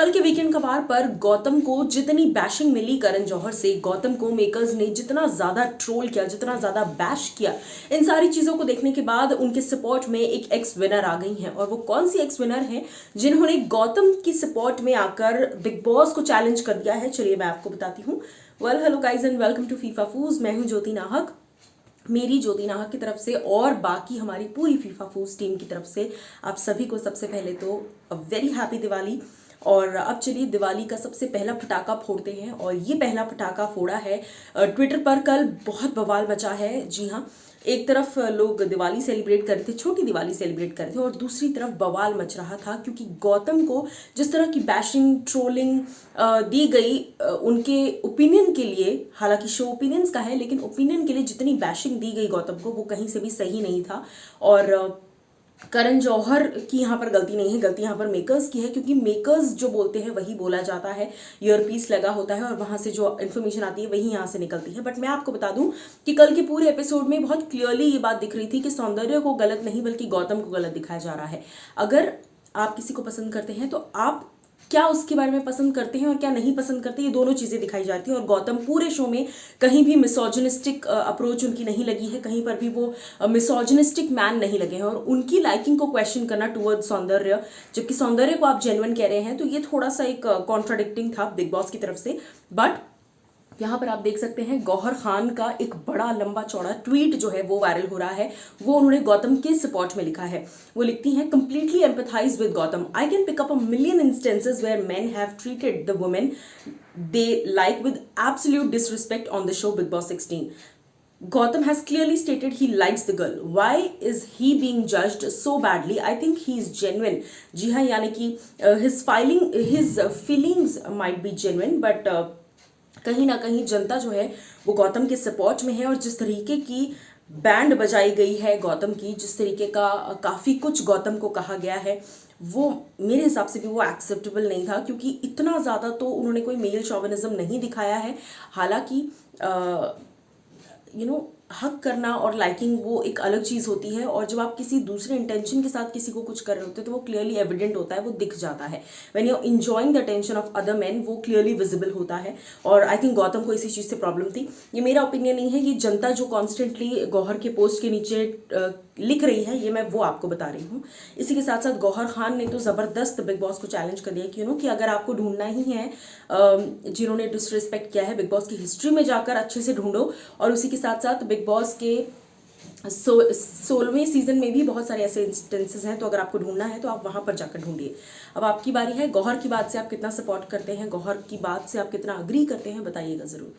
कल के वीकेंड कबार पर गौतम को जितनी बैशिंग मिली करण जौहर से, गौतम को मेकर्स ने जितना ज्यादा ट्रोल किया, जितना ज्यादा बैश किया, इन सारी चीजों को देखने के बाद उनके सपोर्ट में एक एक्स विनर आ गई हैं। और वो कौन सी एक्स विनर हैं जिन्होंने गौतम की सपोर्ट में आकर बिग बॉस को चैलेंज कर दिया है? चलिए मैं आपको बताती हूँ। Well, hello guys and welcome to FIFA Fooz. मैं हूँ ज्योति नाहक। मेरी ज्योति नाहक की तरफ से और बाकी हमारी पूरी फीफा फूज टीम की तरफ से आप सभी को सबसे पहले तो अ वेरी हैप्पी दिवाली। और अब चलिए दिवाली का सबसे पहला पटाखा फोड़ते हैं। और ये पहला पटाखा फोड़ा है ट्विटर पर। कल बहुत बवाल मचा है। जी हाँ, एक तरफ लोग दिवाली सेलिब्रेट कर रहे थे, छोटी दिवाली सेलिब्रेट कर रहे थे, और दूसरी तरफ बवाल मच रहा था क्योंकि गौतम को जिस तरह की बैशिंग, ट्रोलिंग दी गई उनके ओपिनियन के लिए, हालांकि शो ओपिनियंस का है लेकिन ओपिनियन के लिए जितनी बैशिंग दी गई गौतम को, वो कहीं से भी सही नहीं था। और करण जौहर की यहाँ पर गलती नहीं है, गलती यहाँ पर मेकर्स की है, क्योंकि मेकर्स जो बोलते हैं वही बोला जाता है। ईयरपीस लगा होता है और वहां से जो इन्फॉर्मेशन आती है वही यहाँ से निकलती है। बट मैं आपको बता दूं कि कल के पूरे एपिसोड में बहुत क्लियरली ये बात दिख रही थी कि सौंदर्य को गलत नहीं बल्कि गौतम को गलत दिखाया जा रहा है। अगर आप किसी को पसंद करते हैं तो आप क्या उसके बारे में पसंद करते हैं और क्या नहीं पसंद करते, ये दोनों चीजें दिखाई जाती हैं। और गौतम पूरे शो में कहीं भी मिसोजिनिस्टिक अप्रोच उनकी नहीं लगी है, कहीं पर भी वो मिसोजिनिस्टिक मैन नहीं लगे हैं। और उनकी लाइकिंग को क्वेश्चन करना टुवर्ड सौंदर्य, जबकि सौंदर्य को आप जेन्युइन कह रहे हैं, तो ये थोड़ा सा एक कॉन्ट्राडिक्टिंग था बिग बॉस की तरफ से। बट यहाँ पर आप देख सकते हैं गौहर खान का एक बड़ा लंबा चौड़ा ट्वीट जो है वो वायरल हो रहा है। वो उन्होंने गौतम के सपोर्ट में लिखा है। वो लिखती हैं, completely empathize with Gautam. I can pick up a million instances where men have treated the women they like with absolute disrespect on the show Bigg Boss 16. Gotham has clearly stated he likes the girl. Why is he being judged so badly? I think he is genuine. जी हाँ, यानी कि his feelings might be genuine, but कहीं ना कहीं जनता जो है वो गौतम के सपोर्ट में है। और जिस तरीके की बैंड बजाई गई है गौतम की, जिस तरीके का काफ़ी कुछ गौतम को कहा गया है, वो मेरे हिसाब से भी वो एक्सेप्टेबल नहीं था, क्योंकि इतना ज़्यादा तो उन्होंने कोई मेल शॉविनिज्म नहीं दिखाया है। हालांकि हक करना और लाइकिंग वो एक अलग चीज़ होती है, और जब आप किसी दूसरे इंटेंशन के साथ किसी को कुछ कर रहे होते हैं तो वो क्लियरली एविडेंट होता है, वो दिख जाता है। When you enjoying the attention of other man, वो क्लियरली विजिबल होता है। और आई थिंक गौतम को इसी चीज़ से प्रॉब्लम थी। ये मेरा ओपिनियन नहीं है, ये जनता जो कॉन्स्टेंटली गौहर के पोस्ट के नीचे लिख रही है, ये मैं वो आपको बता रही हूँ। इसी के साथ साथ गौहर खान ने तो ज़बरदस्त बिग बॉस को चैलेंज कर दिया कि अगर आपको ढूंढना ही है जिन्होंने डिसरिस्पेक्ट किया है बिग बॉस की हिस्ट्री में जाकर अच्छे से ढूंढो। और उसी के साथ साथ बिग बॉस के 16वें सीजन में भी बहुत सारे ऐसे इंस्टेंसेस हैं, तो अगर आपको ढूंढना है तो आप वहां पर जाकर ढूंढिए। अब आपकी बारी है। गौहर की बात से आप कितना सपोर्ट करते हैं, गौहर की बात से आप कितना अग्री करते हैं, बताइएगा ज़रूर।